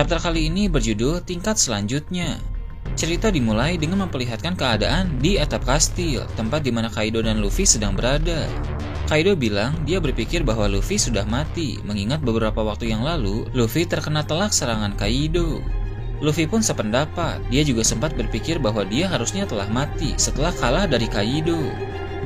Chapter kali ini berjudul Tingkat Selanjutnya. Cerita dimulai dengan memperlihatkan keadaan di atap kastil, tempat di mana Kaido dan Luffy sedang berada. Kaido bilang dia berpikir bahwa Luffy sudah mati, mengingat beberapa waktu yang lalu Luffy terkena telak serangan Kaido. Luffy pun sependapat, dia juga sempat berpikir bahwa dia harusnya telah mati setelah kalah dari Kaido.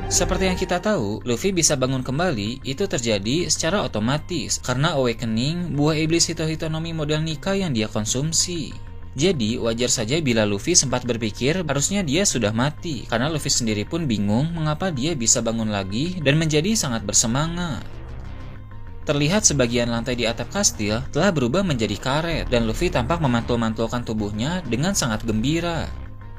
Seperti yang kita tahu, Luffy bisa bangun kembali itu terjadi secara otomatis karena awakening buah iblis Hito-Hito no Mi model Nika yang dia konsumsi. Jadi wajar saja bila Luffy sempat berpikir harusnya dia sudah mati, karena Luffy sendiri pun bingung mengapa dia bisa bangun lagi dan menjadi sangat bersemangat. Terlihat sebagian lantai di atap kastil telah berubah menjadi karet dan Luffy tampak memantul-mantulkan tubuhnya dengan sangat gembira.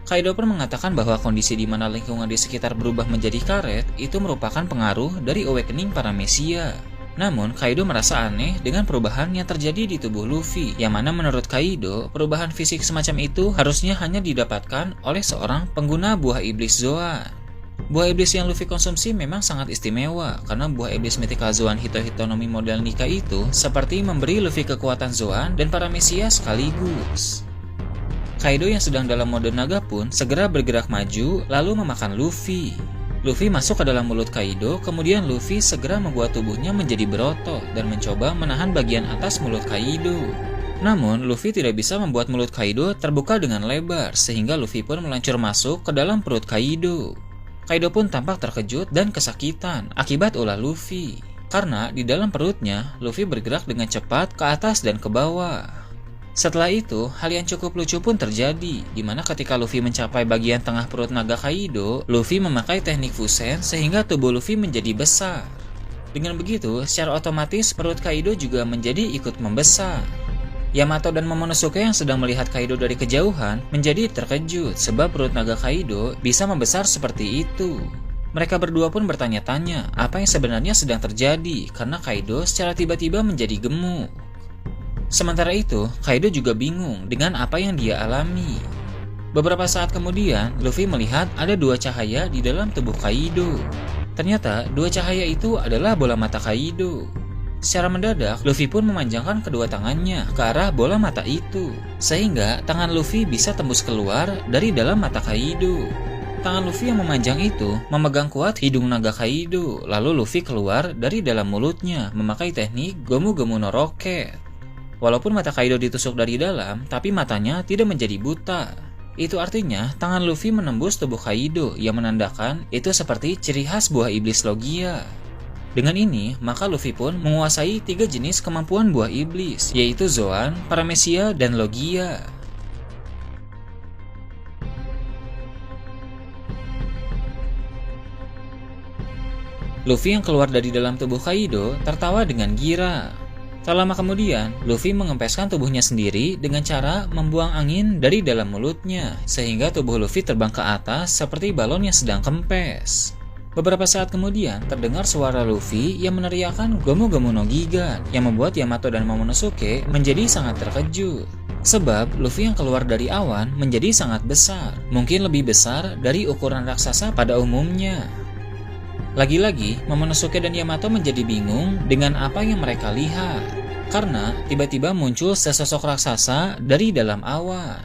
Kaido pun mengatakan bahwa kondisi di mana lingkungan di sekitar berubah menjadi karet itu merupakan pengaruh dari awakening para Mesia. Namun, Kaido merasa aneh dengan perubahan yang terjadi di tubuh Luffy, yang mana menurut Kaido, perubahan fisik semacam itu harusnya hanya didapatkan oleh seorang pengguna buah iblis Zoan. Buah iblis yang Luffy konsumsi memang sangat istimewa, karena buah iblis Mythical Zoan Hito-Hito no Mi model Nika itu seperti memberi Luffy kekuatan Zoan dan para Mesia sekaligus. Kaido yang sedang dalam mode naga pun segera bergerak maju lalu memakan Luffy. Luffy masuk ke dalam mulut Kaido, kemudian Luffy segera membuat tubuhnya menjadi berotot dan mencoba menahan bagian atas mulut Kaido. Namun, Luffy tidak bisa membuat mulut Kaido terbuka dengan lebar, sehingga Luffy pun meluncur masuk ke dalam perut Kaido. Kaido pun tampak terkejut dan kesakitan akibat ulah Luffy, karena di dalam perutnya, Luffy bergerak dengan cepat ke atas dan ke bawah. Setelah itu, hal yang cukup lucu pun terjadi, di mana ketika Luffy mencapai bagian tengah perut naga Kaido, Luffy memakai teknik Fusen sehingga tubuh Luffy menjadi besar. Dengan begitu, secara otomatis perut Kaido juga menjadi ikut membesar. Yamato dan Momonosuke yang sedang melihat Kaido dari kejauhan menjadi terkejut sebab perut naga Kaido bisa membesar seperti itu. Mereka berdua pun bertanya-tanya apa yang sebenarnya sedang terjadi karena Kaido secara tiba-tiba menjadi gemuk. Sementara itu, Kaido juga bingung dengan apa yang dia alami. Beberapa saat kemudian, Luffy melihat ada dua cahaya di dalam tubuh Kaido. Ternyata, dua cahaya itu adalah bola mata Kaido. Secara mendadak, Luffy pun memanjangkan kedua tangannya ke arah bola mata itu, sehingga tangan Luffy bisa tembus keluar dari dalam mata Kaido. Tangan Luffy yang memanjang itu memegang kuat hidung naga Kaido, lalu Luffy keluar dari dalam mulutnya memakai teknik Gomu Gomu no Rocket. Walaupun mata Kaido ditusuk dari dalam, tapi matanya tidak menjadi buta. Itu artinya tangan Luffy menembus tubuh Kaido yang menandakan itu seperti ciri khas buah iblis Logia. Dengan ini, maka Luffy pun menguasai 3 jenis kemampuan buah iblis, yaitu Zoan, Paramecia, dan Logia. Luffy yang keluar dari dalam tubuh Kaido tertawa dengan gira. Tak lama kemudian, Luffy mengempeskan tubuhnya sendiri dengan cara membuang angin dari dalam mulutnya, sehingga tubuh Luffy terbang ke atas seperti balon yang sedang kempes. Beberapa saat kemudian, terdengar suara Luffy yang meneriakkan Gomu Gomu no Gigan, yang membuat Yamato dan Momonosuke menjadi sangat terkejut. Sebab, Luffy yang keluar dari awan menjadi sangat besar, mungkin lebih besar dari ukuran raksasa pada umumnya. Lagi-lagi, Momonosuke dan Yamato menjadi bingung dengan apa yang mereka lihat, karena tiba-tiba muncul sesosok raksasa dari dalam awan.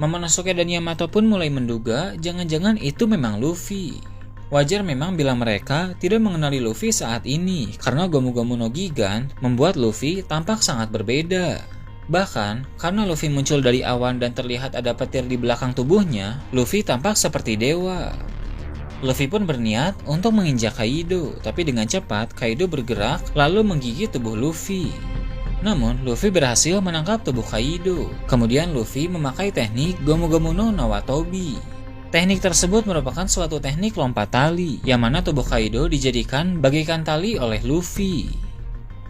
Momonosuke dan Yamato pun mulai menduga jangan-jangan itu memang Luffy. Wajar memang bila mereka tidak mengenali Luffy saat ini, karena Gomu Gomu no Gigan membuat Luffy tampak sangat berbeda. Bahkan, karena Luffy muncul dari awan dan terlihat ada petir di belakang tubuhnya, Luffy tampak seperti dewa. Luffy pun berniat untuk menginjak Kaido, tapi dengan cepat Kaido bergerak lalu menggigit tubuh Luffy. Namun, Luffy berhasil menangkap tubuh Kaido. Kemudian Luffy memakai teknik Gomu Gomu no Nawatobi. Teknik tersebut merupakan suatu teknik lompat tali, yang mana tubuh Kaido dijadikan bagaikan tali oleh Luffy.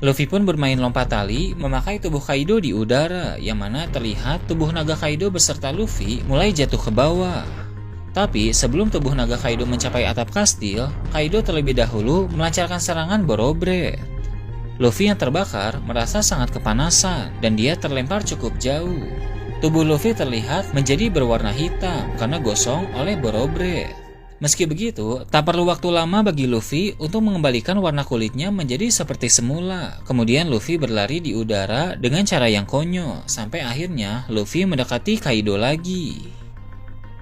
Luffy pun bermain lompat tali, memakai tubuh Kaido di udara, yang mana terlihat tubuh naga Kaido beserta Luffy mulai jatuh ke bawah. Tapi sebelum tubuh naga Kaido mencapai atap kastil, Kaido terlebih dahulu melancarkan serangan Borobret. Luffy yang terbakar merasa sangat kepanasan dan dia terlempar cukup jauh. Tubuh Luffy terlihat menjadi berwarna hitam karena gosong oleh Borobret. Meski begitu, tak perlu waktu lama bagi Luffy untuk mengembalikan warna kulitnya menjadi seperti semula. Kemudian Luffy berlari di udara dengan cara yang konyol, sampai akhirnya Luffy mendekati Kaido lagi.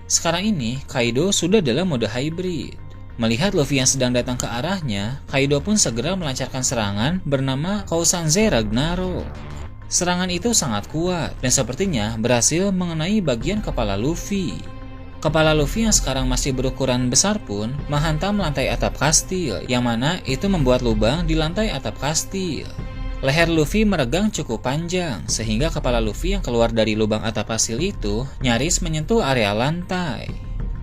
Sekarang ini, Kaido sudah dalam mode hybrid. Melihat Luffy yang sedang datang ke arahnya, Kaido pun segera melancarkan serangan bernama Kousanze Ragnarok. Serangan itu sangat kuat dan sepertinya berhasil mengenai bagian kepala Luffy. Kepala Luffy yang sekarang masih berukuran besar pun menghantam lantai atap kastil, yang mana itu membuat lubang di lantai atap kastil. Leher Luffy meregang cukup panjang, sehingga kepala Luffy yang keluar dari lubang atap kastil itu nyaris menyentuh area lantai.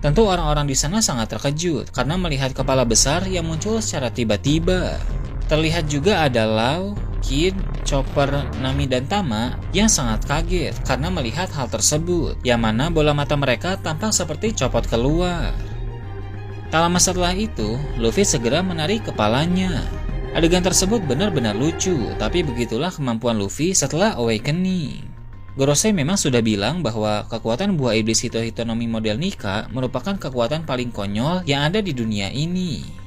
Tentu orang-orang di sana sangat terkejut karena melihat kepala besar yang muncul secara tiba-tiba. Terlihat juga ada Law, Kid, Chopper, Nami, dan Tama yang sangat kaget karena melihat hal tersebut, yang mana bola mata mereka tampak seperti copot keluar. Tak lama setelah itu, Luffy segera menarik kepalanya. Adegan tersebut benar-benar lucu, tapi begitulah kemampuan Luffy setelah awakening. Gorosei memang sudah bilang bahwa kekuatan buah iblis Hito Hitonomi model Nika merupakan kekuatan paling konyol yang ada di dunia ini.